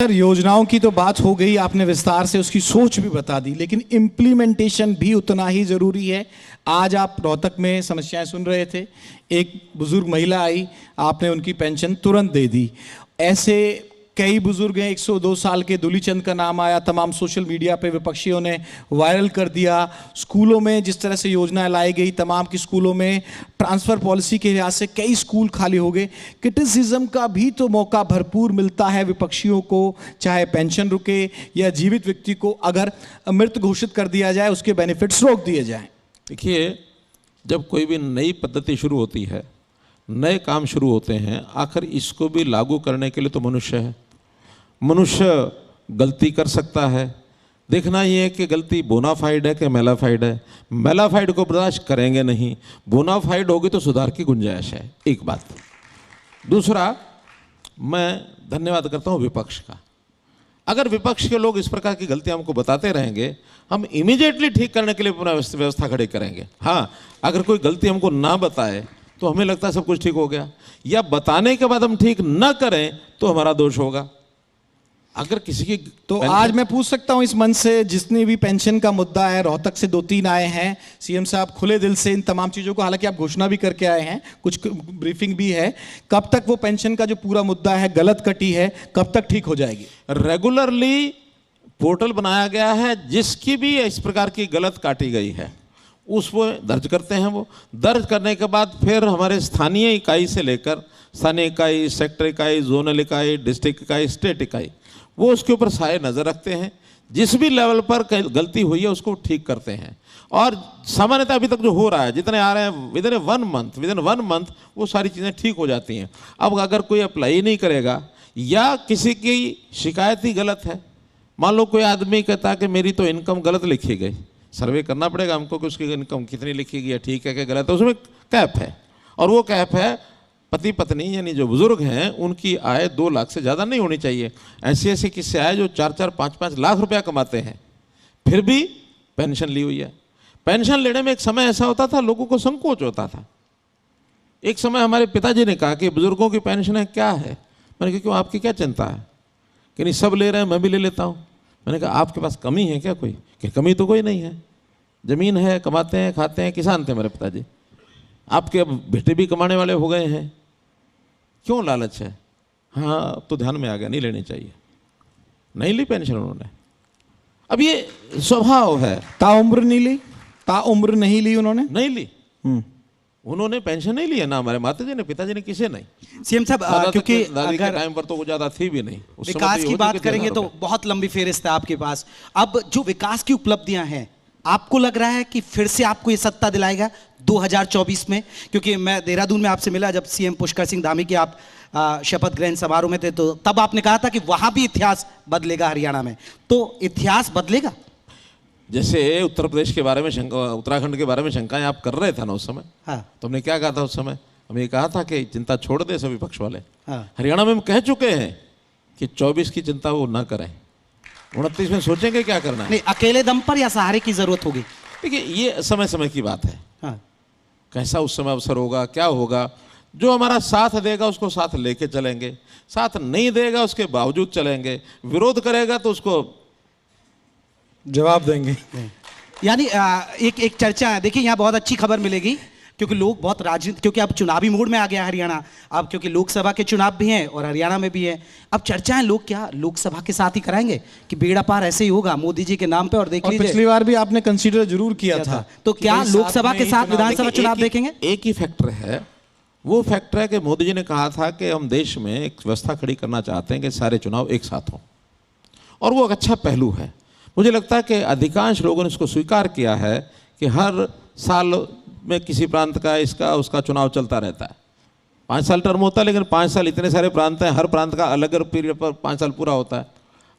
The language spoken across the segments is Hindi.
सर, योजनाओं की तो बात हो गई, आपने विस्तार से उसकी सोच भी बता दी, लेकिन इम्प्लीमेंटेशन भी उतना ही ज़रूरी है। आज आप रोहतक में समस्याएं सुन रहे थे, एक बुजुर्ग महिला आई, आपने उनकी पेंशन तुरंत दे दी। ऐसे कई बुजुर्ग हैं, 102 साल के दुलीचंद का नाम आया, तमाम सोशल मीडिया पे विपक्षियों ने वायरल कर दिया। स्कूलों में जिस तरह से योजनाएं लाई गई, तमाम की स्कूलों में ट्रांसफ़र पॉलिसी के लिहाज से कई स्कूल खाली हो गए। क्रिटिसिज्म का भी तो मौका भरपूर मिलता है विपक्षियों को, चाहे पेंशन रुके या जीवित व्यक्ति को अगर मृत घोषित कर दिया जाए, उसके बेनिफिट्स रोक दिए जाएं। देखिए, जब कोई भी नई पद्धति शुरू होती है, नए काम शुरू होते हैं, आखिर इसको भी लागू करने के लिए तो मनुष्य है। मनुष्य गलती कर सकता है। देखना ये है कि गलती बोनाफाइड है कि मेलाफाइड है। मेलाफाइड को बर्दाश्त करेंगे नहीं, बोनाफाइड होगी तो सुधार की गुंजाइश है, एक बात। दूसरा, मैं धन्यवाद करता हूँ विपक्ष का। अगर विपक्ष के लोग इस प्रकार की गलतियां हमको बताते रहेंगे, हम इमीडिएटली ठीक करने के लिए पुनः व्यवस्था खड़ी करेंगे। हाँ, अगर कोई गलती हमको ना बताए तो हमें लगता है सब कुछ ठीक हो गया, या बताने के बाद हम ठीक ना करें तो हमारा दोष होगा। अगर किसी की तो आज मैं पूछ सकता हूं इस मंच से, जितनी भी पेंशन का मुद्दा है, रोहतक से 2-3 आए हैं, सीएम साहब खुले दिल से इन तमाम चीज़ों को, हालांकि आप घोषणा भी करके आए हैं, कुछ ब्रीफिंग भी है, कब तक वो पेंशन का जो पूरा मुद्दा है, गलत कटी है, कब तक ठीक हो जाएगी? रेगुलरली पोर्टल बनाया गया है, जिसकी भी इस प्रकार की गलत काटी गई है उसको दर्ज करते हैं। वो दर्ज करने के बाद फिर हमारे स्थानीय इकाई से लेकर स्थानीय इकाई, सेक्टर इकाई, जोनल इकाई, डिस्ट्रिक्ट इकाई, स्टेट इकाई, वो उसके ऊपर साए नज़र रखते हैं। जिस भी लेवल पर गलती हुई है उसको ठीक करते हैं। और सामान्यतः अभी तक जो हो रहा है, जितने आ रहे हैं, विद इन वन मंथ वो सारी चीज़ें ठीक हो जाती हैं। अब अगर कोई अप्लाई नहीं करेगा या किसी की शिकायत ही गलत है, मान लो कोई आदमी कहता है कि मेरी तो इनकम गलत लिखी गई, सर्वे करना पड़ेगा हमको कि उसकी इनकम कितनी लिखी गई है, ठीक है कि गलत है। उसमें कैप है, और वो कैप है पति पत्नी यानी जो बुजुर्ग हैं उनकी आय 2 लाख से ज़्यादा नहीं होनी चाहिए। ऐसे ऐसे किस्से आए जो 4-4, 5-5 लाख रुपया कमाते हैं, फिर भी पेंशन ली हुई है। पेंशन लेने में एक समय ऐसा होता था, लोगों को संकोच होता था। एक समय हमारे पिताजी ने कहा कि बुजुर्गों की पेंशन है क्या है। मैंने कहा क्यों, आपकी क्या चिंता है? कि नहीं, सब ले रहे हैं, मैं भी ले लेता हूँ। मैंने कहा आपके पास कमी है क्या कोई? कि कमी तो कोई नहीं है, ज़मीन है, कमाते हैं, खाते हैं, किसान थे मेरे पिताजी। आपके अब बेटे भी कमाने वाले हो गए हैं, क्यों लालच है? हाँ, तो ध्यान में आ गया, नहीं लेनी चाहिए, नहीं ली पेंशन उन्होंने। अब ये स्वभाव है। ताउम्र नहीं ली, ताउम्र नहीं ली उन्होंने, नहीं ली। उन्होंने पेंशन नहीं ली है ना, हमारे माताजी ने, पिताजी ने, किसे नहीं। सीएम साहब, क्योंकि दादी के टाइम पर तो वो ज्यादा थी भी नहीं। विकास की बात करेंगे तो बहुत लंबी फेरिस्त है आपके पास। अब जो विकास की उपलब्धियां हैं, आपको लग रहा है कि फिर से आपको ये सत्ता दिलाएगा 2024 में? क्योंकि मैं देहरादून में आपसे मिला जब सीएम पुष्कर सिंह धामी की आप शपथ ग्रहण समारोह में थे, तो तब आपने कहा था कि वहां भी इतिहास बदलेगा हरियाणा में। तो इतिहास बदलेगा? जैसे उत्तर प्रदेश के बारे में शंका, उत्तराखंड के बारे में शंकाएं आप कर रहे थे ना उस समय, हाँ। तो हमने क्या कहा था उस समय? हमने कहा था कि चिंता छोड़ दे सभी पक्ष वाले। हाँ। हरियाणा में हम कह चुके हैं कि 24 की चिंता वो ना करें, 29 में सोचेंगे क्या करना है। नहीं, अकेले दम पर या सहारे की जरूरत होगी? देखिए, ये समय समय की बात है। हाँ। कैसा उस समय अवसर होगा, क्या होगा, जो हमारा साथ देगा उसको साथ लेके चलेंगे, साथ नहीं देगा उसके बावजूद चलेंगे, विरोध करेगा तो उसको जवाब देंगे। यानी एक चर्चा है, देखिए यहाँ बहुत अच्छी खबर मिलेगी, क्योंकि लोग बहुत राजनीति, क्योंकि अब चुनावी मोड में आ गया हरियाणा, अब क्योंकि लोकसभा के चुनाव भी हैं और हरियाणा में भी है। अब चर्चा है, लोग क्या लोकसभा के साथ ही कराएंगे कि बेड़ा पार ऐसे ही होगा मोदी जी के नाम पे? और देख लीजिए, पिछली बार भी आपने कंसीडर जरूर किया था, तो क्या लोकसभा के साथ विधानसभा चुनाव देखेंगे? एक ही फैक्टर है, वो फैक्टर है कि मोदी जी ने कहा था कि हम देश में एक व्यवस्था खड़ी करना चाहते हैं कि सारे चुनाव एक साथ हों, और वो एक अच्छा पहलू है। मुझे लगता है कि अधिकांश लोगों ने इसको स्वीकार किया है कि हर साल में किसी प्रांत का इसका उसका चुनाव चलता रहता है। 5 साल टर्म होता है, लेकिन 5 साल इतने सारे प्रांत हैं, हर प्रांत का अलग अलग पीरियड पर 5 साल पूरा होता है।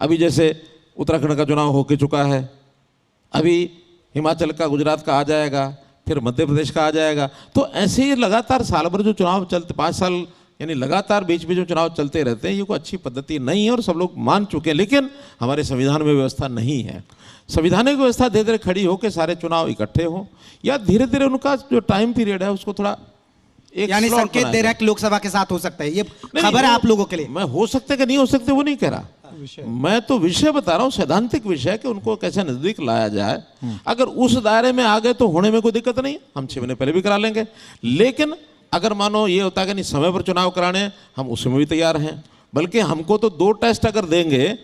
अभी जैसे उत्तराखंड का चुनाव होके चुका है, अभी हिमाचल का, गुजरात का आ जाएगा, फिर मध्य प्रदेश का आ जाएगा। तो ऐसे ही लगातार साल भर जो चुनाव चलते, 5 साल यानी लगातार बीच में जो चुनाव चलते रहते हैं, ये कोई अच्छी पद्धति नहीं है और सब लोग मान चुके हैं। लेकिन हमारे संविधान में व्यवस्था नहीं है। संविधानिक व्यवस्था धीरे धीरे खड़ी हो के सारे चुनाव इकट्ठे हों, या धीरे धीरे उनका जो टाइम पीरियड है उसको थोड़ा एक यानी संकेत दे रहा है कि लोकसभा के साथ हो सकता है, ये खबर है आप लोगों के लिए? मैं हो सकता है कि नहीं हो सकते वो नहीं कह रहा, मैं तो विषय बता रहा हूँ, सैद्धांतिक विषय कि उनको कैसे नजदीक लाया जाए। अगर उस दायरे में आ गए तो होने में कोई दिक्कत नहीं, हम 6 महीने पहले भी करा लेंगे। लेकिन अगर मानो ये होता है कि नहीं समय पर चुनाव कराने हैं, हम उसमें भी तैयार हैं। बल्कि हमको तो 2 टेस्ट अगर देंगे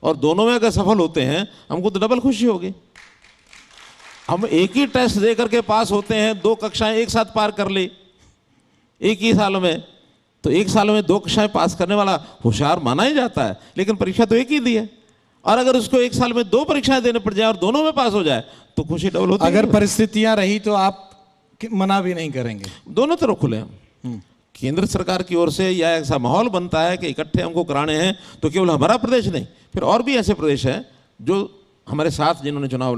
और दोनों में अगर सफल होते हैं, हमको तो डबल खुशी होगी। हम एक ही टेस्ट दे करके पास होते हैं, 2 कक्षाएं एक साथ पार कर ली एक ही साल में, तो 1 साल में 2 कक्षाएं पास करने वाला होशियार माना ही जाता है। लेकिन परीक्षा तो एक ही दी है, और अगर उसको 1 साल में 2 परीक्षाएं देने पड़ जाए और दोनों में पास हो जाए तो खुशी डबल होती है। अगर परिस्थितियां रही तो आप मना भी नहीं करेंगे? दोनों तरफ खुले हैं। केंद्र सरकार की ओर से या ऐसा माहौल बनता है कि इकट्ठे हमको कराने हैं, तो केवल हमारा प्रदेश नहीं, फिर और भी ऐसे प्रदेश हैं जो हमारे साथ जिन्होंने चुनाव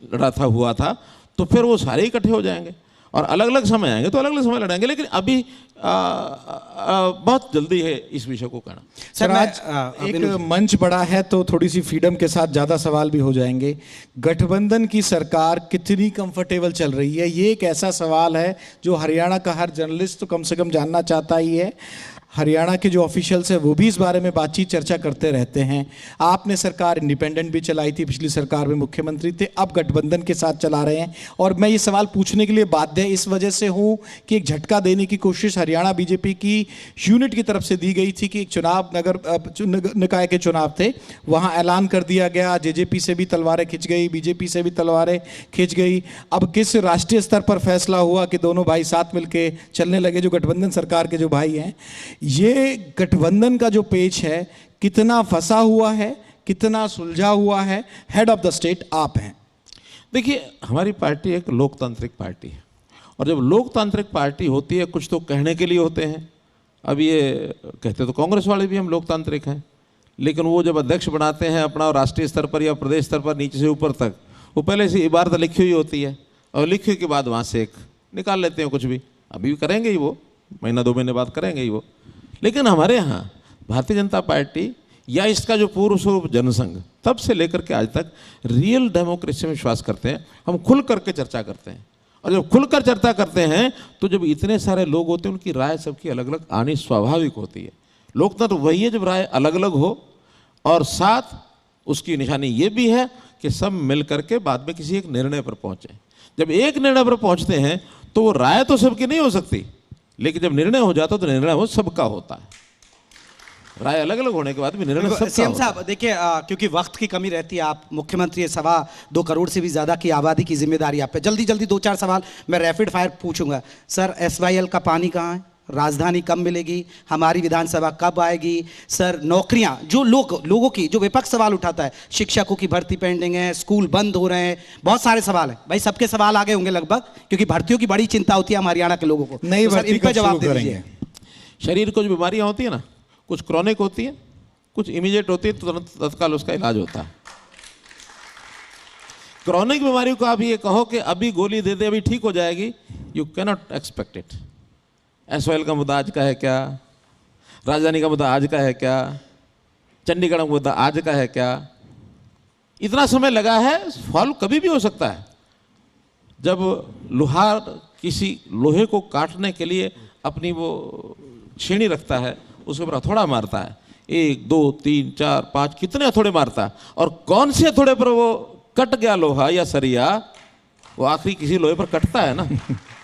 लड़ा था हुआ था, तो फिर वो सारे इकट्ठे हो जाएंगे और अलग अलग समय आएंगे तो अलग अलग समय लड़ेंगे। लेकिन अभी बहुत जल्दी है इस विषय को कहना। सर, आज एक मंच बड़ा है तो थोड़ी सी फ्रीडम के साथ ज़्यादा सवाल भी हो जाएंगे। गठबंधन की सरकार कितनी कंफर्टेबल चल रही है, ये एक ऐसा सवाल है जो हरियाणा का हर जर्नलिस्ट तो कम से कम जानना चाहता ही है। हरियाणा के जो ऑफिशियल्स हैं वो भी इस बारे में बातचीत चर्चा करते रहते हैं। आपने सरकार इंडिपेंडेंट भी चलाई थी, पिछली सरकार में मुख्यमंत्री थे, अब गठबंधन के साथ चला रहे हैं। और मैं ये सवाल पूछने के लिए बाध्य इस वजह से हूँ कि एक झटका देने की कोशिश हरियाणा बीजेपी की यूनिट की तरफ से दी गई थी कि एक चुनाव निकाय के चुनाव थे, वहाँ ऐलान कर दिया गया, जेजेपी से भी तलवारें खिंच गई, बीजेपी से भी तलवारें खिंच गई। अब किस राष्ट्रीय स्तर पर फैसला हुआ कि दोनों भाई साथ मिलकर चलने लगे, जो गठबंधन सरकार के जो भाई हैं। ये गठबंधन का जो पेच है कितना फंसा हुआ है, कितना सुलझा हुआ है? हेड ऑफ द स्टेट आप हैं। देखिए, हमारी पार्टी एक लोकतांत्रिक पार्टी है, और जब लोकतांत्रिक पार्टी होती है कुछ तो कहने के लिए होते हैं। अब ये कहते तो कांग्रेस वाले भी हम लोकतांत्रिक हैं, लेकिन वो जब अध्यक्ष बनाते हैं अपना राष्ट्रीय स्तर पर या प्रदेश स्तर पर नीचे से ऊपर तक, वो पहले से इबारत लिखी हुई होती है और लिखे के बाद वहाँ से एक निकाल लेते हैं कुछ भी। अभी भी करेंगे ही वो, महीना 2 महीने बाद करेंगे ही वो। लेकिन हमारे यहाँ भारतीय जनता पार्टी या इसका जो पूर्व स्वरूप जनसंघ, तब से लेकर के आज तक रियल डेमोक्रेसी में विश्वास करते हैं। हम खुल करके चर्चा करते हैं, और जब खुलकर चर्चा करते हैं तो जब इतने सारे लोग होते हैं उनकी राय सबकी अलग अलग आनी स्वाभाविक होती है। लोकतंत्र वही है जब राय अलग अलग हो, और साथ उसकी निशानी ये भी है कि सब मिल करके बाद में किसी एक निर्णय पर पहुँचे। जब एक निर्णय पर पहुँचते हैं तो वो राय तो सबकी नहीं हो सकती, लेकिन जब निर्णय हो जाता तो निर्णय वो सबका होता है। राय अलग अलग होने के बाद भी निर्णय सबका सीएम होता है। साहब देखिए, क्योंकि वक्त की कमी रहती है, आप मुख्यमंत्री 2.25 करोड़ से भी ज्यादा की आबादी की जिम्मेदारी आप पे। जल्दी जल्दी 2-4 सवाल मैं रैपिड फायर पूछूंगा। सर, SYL का पानी कहाँ है? राजधानी कब मिलेगी? हमारी विधानसभा कब आएगी? सर, नौकरियां जो लोगों की जो विपक्ष सवाल उठाता है, शिक्षकों की भर्ती पेंडिंग है, स्कूल बंद हो रहे हैं, बहुत सारे सवाल हैं भाई। सबके सवाल आगे होंगे लगभग, क्योंकि भर्तियों की बड़ी चिंता होती है हरियाणा के लोगों को। नहीं, तो सर, इन पर जवाब दे दीजिए। शरीर को जो बीमारियां होती है ना, कुछ क्रॉनिक होती है, कुछ इमीडिएट होती है, तो तत्काल उसका इलाज होता है। क्रॉनिक बीमारियों को आप ये कहो कि अभी गोली दे दे अभी ठीक हो जाएगी, you cannot expect it. SYL का मुद्दा आज का है क्या? राजधानी का मुद्दा आज का है क्या? चंडीगढ़ का मुद्दा आज का है क्या? इतना समय लगा है, फॉल्व कभी भी हो सकता है। जब लोहार किसी लोहे को काटने के लिए अपनी वो छेनी रखता है, उसके ऊपर हथौड़ा मारता है, 1 2 3 4 5 कितने हथौड़े मारता है, और कौन से हथौड़े पर वो कट गया लोहा या सरिया, वो आखिरी किसी लोहे पर कटता है ना।